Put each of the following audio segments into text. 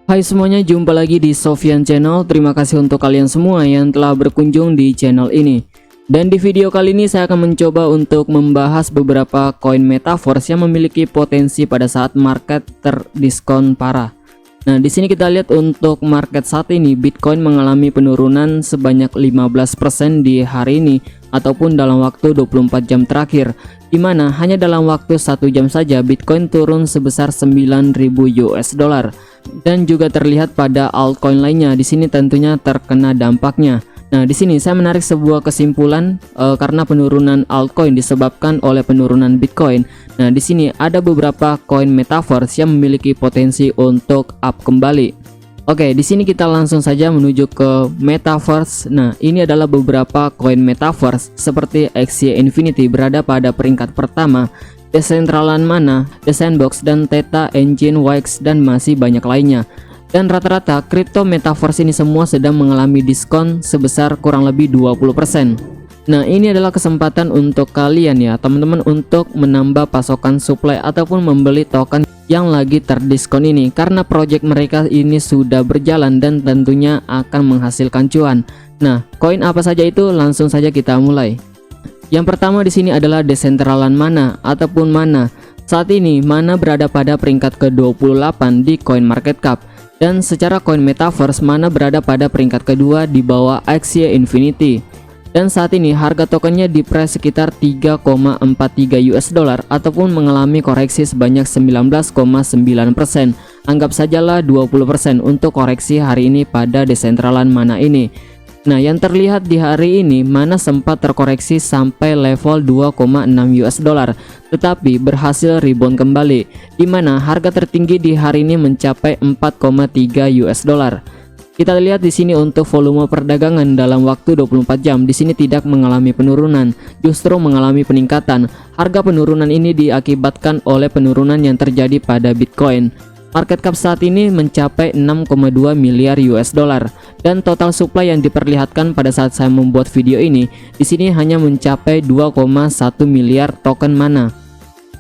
Hai semuanya, jumpa lagi di Sofyan Channel. Terima kasih untuk kalian semua yang telah berkunjung di channel ini. Dan di video kali ini saya akan mencoba untuk membahas beberapa koin Metaverse yang memiliki potensi pada saat market terdiskon parah. Nah, di sini kita lihat untuk market saat ini Bitcoin mengalami penurunan sebanyak 15% di hari ini ataupun dalam waktu 24 jam terakhir, di mana hanya dalam waktu 1 jam saja Bitcoin turun sebesar 9.000 US dollar. Dan juga terlihat pada altcoin lainnya, di sini tentunya terkena dampaknya. Nah, di sini saya menarik sebuah kesimpulan karena penurunan altcoin disebabkan oleh penurunan Bitcoin. Nah, di sini ada beberapa koin Metaverse yang memiliki potensi untuk up kembali. Oke, di sini kita langsung saja menuju ke Metaverse. Nah, ini adalah beberapa koin Metaverse seperti Axie Infinity berada pada peringkat pertama, Decentraland Mana, The Sandbox, dan Theta Engine Wax, dan masih banyak lainnya. Dan rata-rata kripto Metaverse ini semua sedang mengalami diskon sebesar kurang lebih 20%. Nah, ini adalah kesempatan untuk kalian ya teman-teman untuk menambah pasokan supply ataupun membeli token yang lagi terdiskon ini, karena project mereka ini sudah berjalan dan tentunya akan menghasilkan cuan. Nah, koin apa saja itu? Langsung saja kita mulai. Yang pertama di sini adalah Decentraland Mana ataupun Mana. Saat ini Mana berada pada peringkat ke-28 di CoinMarketCap, dan secara koin Metaverse Mana berada pada peringkat kedua di bawah Axie Infinity. Dan saat ini harga tokennya di price sekitar 3,43 US dollar ataupun mengalami koreksi sebanyak 19,9%. Anggap sajalah 20% untuk koreksi hari ini pada Decentraland Mana ini. Nah, yang terlihat di hari ini Mana sempat terkoreksi sampai level 2,6 US dollar, tetapi berhasil rebound kembali, di mana harga tertinggi di hari ini mencapai 4,3 US dollar. Kita lihat di sini untuk volume perdagangan dalam waktu 24 jam di sini tidak mengalami penurunan, justru mengalami peningkatan. Harga penurunan ini diakibatkan oleh penurunan yang terjadi pada Bitcoin. Market cap saat ini mencapai 6,2 miliar US dollar, dan total supply yang diperlihatkan pada saat saya membuat video ini di sini hanya mencapai 2,1 miliar token Mana.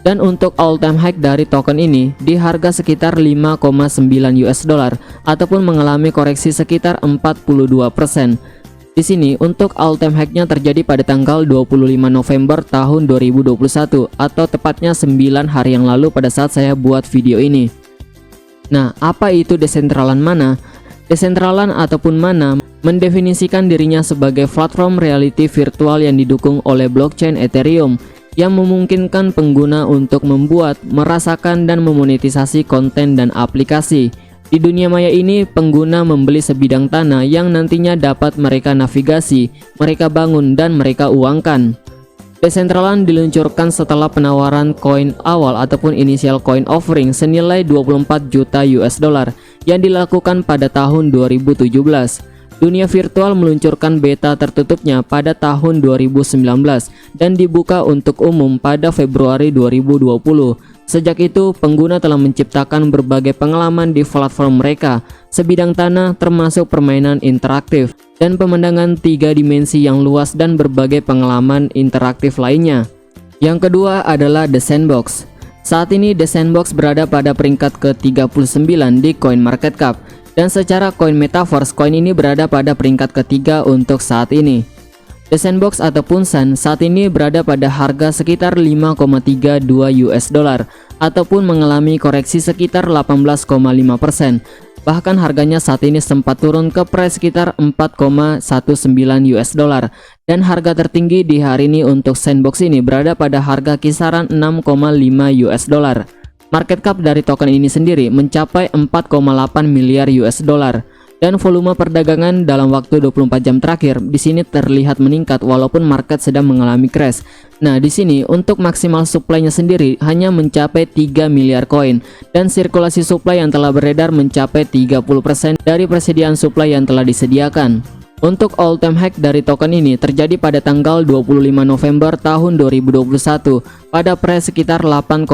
Dan untuk all time high dari token ini di harga sekitar 5,9 US dollar ataupun mengalami koreksi sekitar 42%. Di sini untuk all time high-nya terjadi pada tanggal 25 November tahun 2021 atau tepatnya 9 hari yang lalu pada saat saya buat video ini. Nah, apa itu Decentraland Mana? Decentraland ataupun Mana mendefinisikan dirinya sebagai platform reality virtual yang didukung oleh blockchain Ethereum yang memungkinkan pengguna untuk membuat, merasakan, dan memonetisasi konten dan aplikasi. Di dunia maya ini, pengguna membeli sebidang tanah yang nantinya dapat mereka navigasi, mereka bangun, dan mereka uangkan. Decentraland diluncurkan setelah penawaran koin awal ataupun initial coin offering senilai 24 juta US dollar yang dilakukan pada tahun 2017. Dunia virtual meluncurkan beta tertutupnya pada tahun 2019 dan dibuka untuk umum pada Februari 2020. Sejak itu, pengguna telah menciptakan berbagai pengalaman di platform mereka, sebidang tanah termasuk permainan interaktif, dan pemandangan 3 dimensi yang luas dan berbagai pengalaman interaktif lainnya. Yang kedua adalah The Sandbox. Saat ini The Sandbox berada pada peringkat ke-39 di CoinMarketCap. Dan secara koin Metaverse, koin ini berada pada peringkat ketiga untuk saat ini. The Sandbox ataupun Sun saat ini berada pada harga sekitar 5,32 US dollar ataupun mengalami koreksi sekitar 18,5%. Bahkan harganya saat ini sempat turun ke price sekitar 4,19 US dollar, dan harga tertinggi di hari ini untuk Sandbox ini berada pada harga kisaran 6,5 US dollar. Market cap dari token ini sendiri mencapai 4,8 miliar US dollar, dan volume perdagangan dalam waktu 24 jam terakhir di sini terlihat meningkat walaupun market sedang mengalami crash. Nah, di sini untuk maksimal supply-nya sendiri hanya mencapai 3 miliar koin, dan sirkulasi supply yang telah beredar mencapai 30% dari persediaan supply yang telah disediakan. Untuk all time high dari token ini terjadi pada tanggal 25 November tahun 2021 pada price sekitar 8,5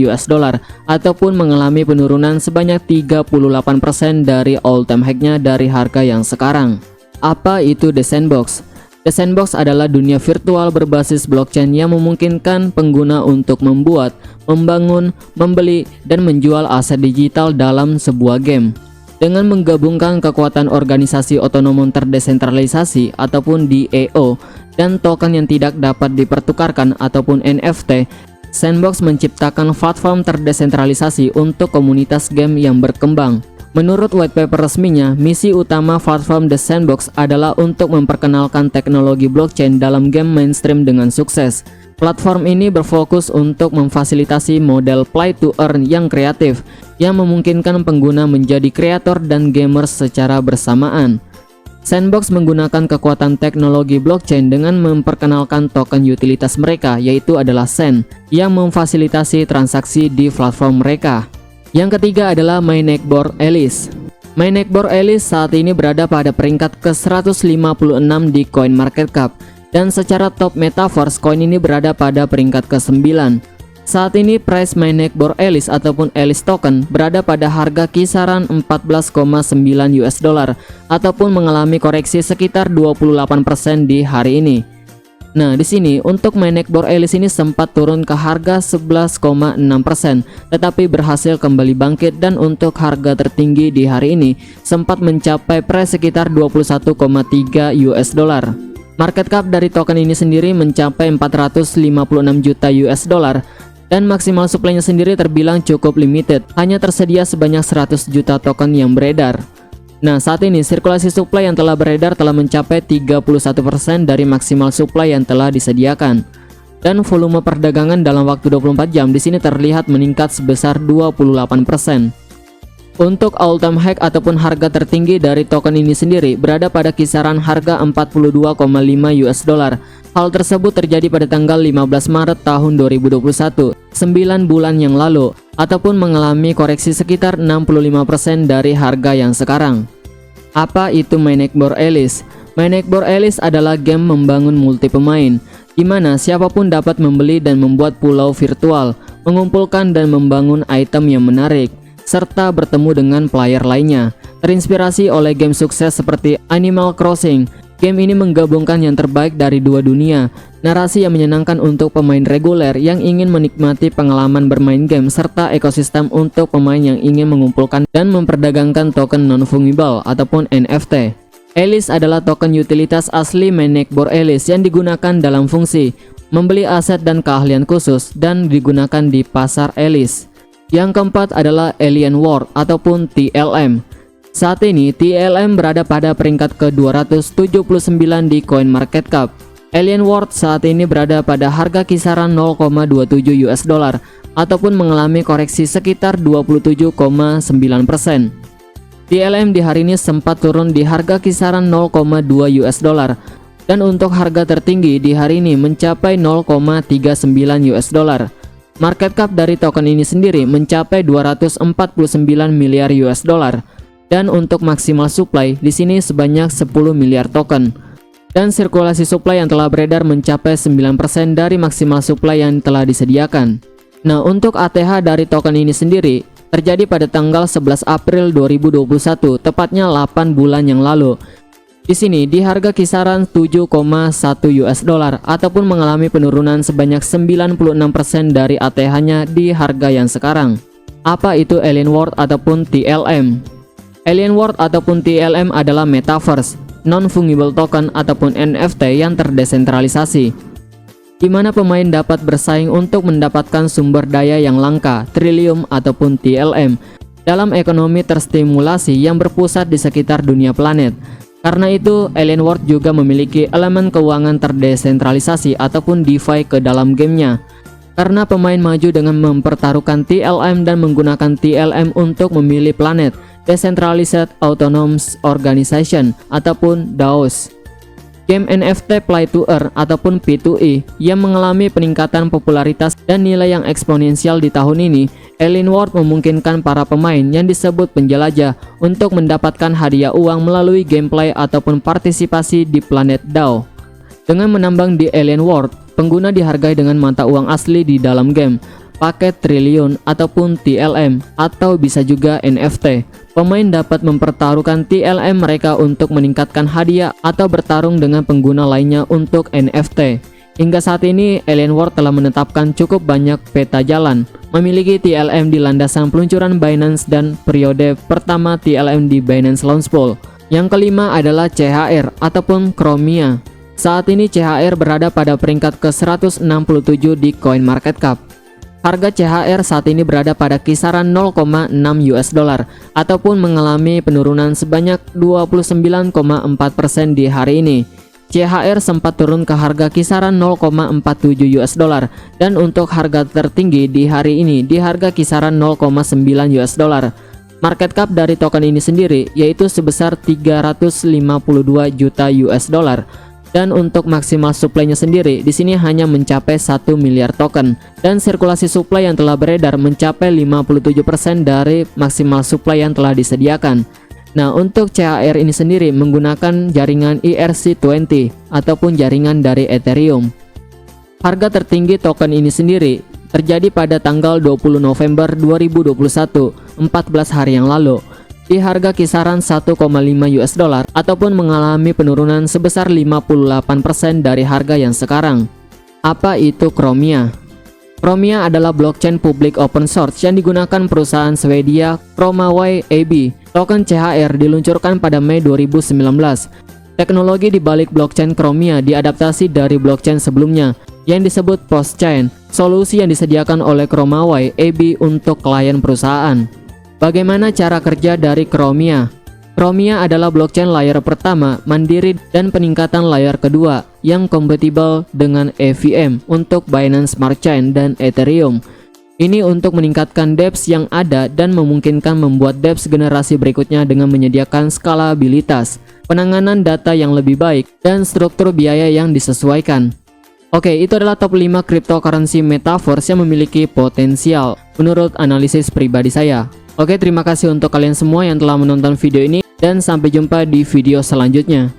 US dollar ataupun mengalami penurunan sebanyak 38% dari all time high-nya dari harga yang sekarang. Apa itu The Sandbox? The Sandbox adalah dunia virtual berbasis blockchain yang memungkinkan pengguna untuk membuat, membangun, membeli, dan menjual aset digital dalam sebuah game. Dengan menggabungkan kekuatan organisasi otonom terdesentralisasi ataupun DAO dan token yang tidak dapat dipertukarkan ataupun NFT, Sandbox menciptakan platform terdesentralisasi untuk komunitas game yang berkembang. Menurut white paper resminya, misi utama platform The Sandbox adalah untuk memperkenalkan teknologi blockchain dalam game mainstream dengan sukses. Platform ini berfokus untuk memfasilitasi model play to earn yang kreatif, yang memungkinkan pengguna menjadi kreator dan gamers secara bersamaan. Sandbox menggunakan kekuatan teknologi blockchain dengan memperkenalkan token utilitas mereka, yaitu adalah SEN, yang memfasilitasi transaksi di platform mereka. Yang ketiga adalah Mainekbor Alice. Mainekbor Alice saat ini berada pada peringkat ke-156 di CoinMarketCap, dan secara top metaverse coin ini berada pada peringkat ke-9. Saat ini price Mainekbor Alice ataupun Alice token berada pada harga kisaran 14,9 US dollar ataupun mengalami koreksi sekitar 28% di hari ini. Nah, di sini untuk Mainekbor Alice ini sempat turun ke harga 11,6%, tetapi berhasil kembali bangkit dan untuk harga tertinggi di hari ini sempat mencapai price sekitar 21,3 US dollar. Market cap dari token ini sendiri mencapai 456 juta US dollar dan maksimal supply-nya sendiri terbilang cukup limited, hanya tersedia sebanyak 100 juta token yang beredar. Nah, saat ini sirkulasi supply yang telah beredar telah mencapai 31% dari maksimal supply yang telah disediakan. Dan volume perdagangan dalam waktu 24 jam di sini terlihat meningkat sebesar 28%. Untuk all-time high ataupun harga tertinggi dari token ini sendiri berada pada kisaran harga 42,5 US dollar. Hal tersebut terjadi pada tanggal 15 Maret tahun 2021, 9 bulan yang lalu, ataupun mengalami koreksi sekitar 65% dari harga yang sekarang. Apa itu Mainekbor Alice? Mainekbor Alice adalah game membangun multi pemain, di mana siapapun dapat membeli dan membuat pulau virtual, mengumpulkan dan membangun item yang menarik, serta bertemu dengan player lainnya. Terinspirasi oleh game sukses seperti Animal Crossing, game ini menggabungkan yang terbaik dari dua dunia, narasi yang menyenangkan untuk pemain reguler yang ingin menikmati pengalaman bermain game, serta ekosistem untuk pemain yang ingin mengumpulkan dan memperdagangkan token non-fungible ataupun NFT. Alice adalah token utilitas asli Mainekbor Alice yang digunakan dalam fungsi membeli aset dan keahlian khusus dan digunakan di pasar Alice. Yang keempat adalah Alien World ataupun TLM. Saat ini TLM berada pada peringkat ke-279 di CoinMarketCap. Alien World saat ini berada pada harga kisaran 0,27 US dollar ataupun mengalami koreksi sekitar 27,9%. TLM di hari ini sempat turun di harga kisaran 0,2 US dollar dan untuk harga tertinggi di hari ini mencapai 0,39 US dollar. Market cap dari token ini sendiri mencapai 249 miliar US dollar dan untuk maksimal supply di sini sebanyak 10 miliar token. Dan sirkulasi supply yang telah beredar mencapai 9% dari maksimal supply yang telah disediakan. Nah, untuk ATH dari token ini sendiri terjadi pada tanggal 11 April 2021, tepatnya 8 bulan yang lalu. Di sini di harga kisaran 7,1 US dollar ataupun mengalami penurunan sebanyak 96% dari ATH-nya di harga yang sekarang. Apa itu Alien World ataupun TLM? Alien World ataupun TLM adalah metaverse, non-fungible token ataupun NFT yang terdesentralisasi, di mana pemain dapat bersaing untuk mendapatkan sumber daya yang langka, Trillium ataupun TLM, dalam ekonomi terstimulasi yang berpusat di sekitar dunia planet. Karena itu, Alien World juga memiliki elemen keuangan terdesentralisasi ataupun DeFi ke dalam gamenya. Karena pemain maju dengan mempertaruhkan TLM dan menggunakan TLM untuk memilih planet, Decentralized Autonomous Organization ataupun DAOs. Game NFT Play to Earn ataupun P2E yang mengalami peningkatan popularitas dan nilai yang eksponensial di tahun ini, Alien World memungkinkan para pemain yang disebut penjelajah untuk mendapatkan hadiah uang melalui gameplay ataupun partisipasi di planet DAO. Dengan menambang di Alien World, pengguna dihargai dengan mata uang asli di dalam game, paket Trillium ataupun TLM, atau bisa juga NFT. Pemain dapat mempertaruhkan TLM mereka untuk meningkatkan hadiah atau bertarung dengan pengguna lainnya untuk NFT. Hingga saat ini, Alienware telah menetapkan cukup banyak peta jalan, memiliki TLM di landasan peluncuran Binance dan periode pertama TLM di Binance Launchpool. Yang kelima adalah CHR ataupun Chromia. Saat ini CHR berada pada peringkat ke-167 di CoinMarketCap. Harga CHR saat ini berada pada kisaran 0,6 US dollar ataupun mengalami penurunan sebanyak 29,4% di hari ini. CHR sempat turun ke harga kisaran 0,47 US dollar dan untuk harga tertinggi di hari ini di harga kisaran 0,9 US dollar. Market cap dari token ini sendiri yaitu sebesar 352 juta US dollar. Dan untuk maksimal supply-nya sendiri di sini hanya mencapai 1 miliar token dan sirkulasi supply yang telah beredar mencapai 57% dari maksimal supply yang telah disediakan. Nah, untuk CHR ini sendiri menggunakan jaringan ERC20 ataupun jaringan dari Ethereum. Harga tertinggi token ini sendiri terjadi pada tanggal 20 November 2021, 14 hari yang lalu, di harga kisaran 1,5 US dollar ataupun mengalami penurunan sebesar 58% dari harga yang sekarang. Apa itu Chromia? Chromia adalah blockchain publik open source yang digunakan perusahaan Swedia Chromaway AB. Token CHR diluncurkan pada Mei 2019. Teknologi di balik blockchain Chromia diadaptasi dari blockchain sebelumnya yang disebut Postchain, solusi yang disediakan oleh Chromaway AB untuk klien perusahaan. Bagaimana cara kerja dari Chromia? Chromia adalah blockchain layer pertama, mandiri dan peningkatan layer kedua yang kompatibel dengan EVM untuk Binance Smart Chain dan Ethereum. Ini untuk meningkatkan dApps yang ada dan memungkinkan membuat dApps generasi berikutnya dengan menyediakan skalabilitas, penanganan data yang lebih baik, dan struktur biaya yang disesuaikan. Oke, itu adalah top 5 cryptocurrency metaverse yang memiliki potensial menurut analisis pribadi saya. Oke, terima kasih untuk kalian semua yang telah menonton video ini dan sampai jumpa di video selanjutnya.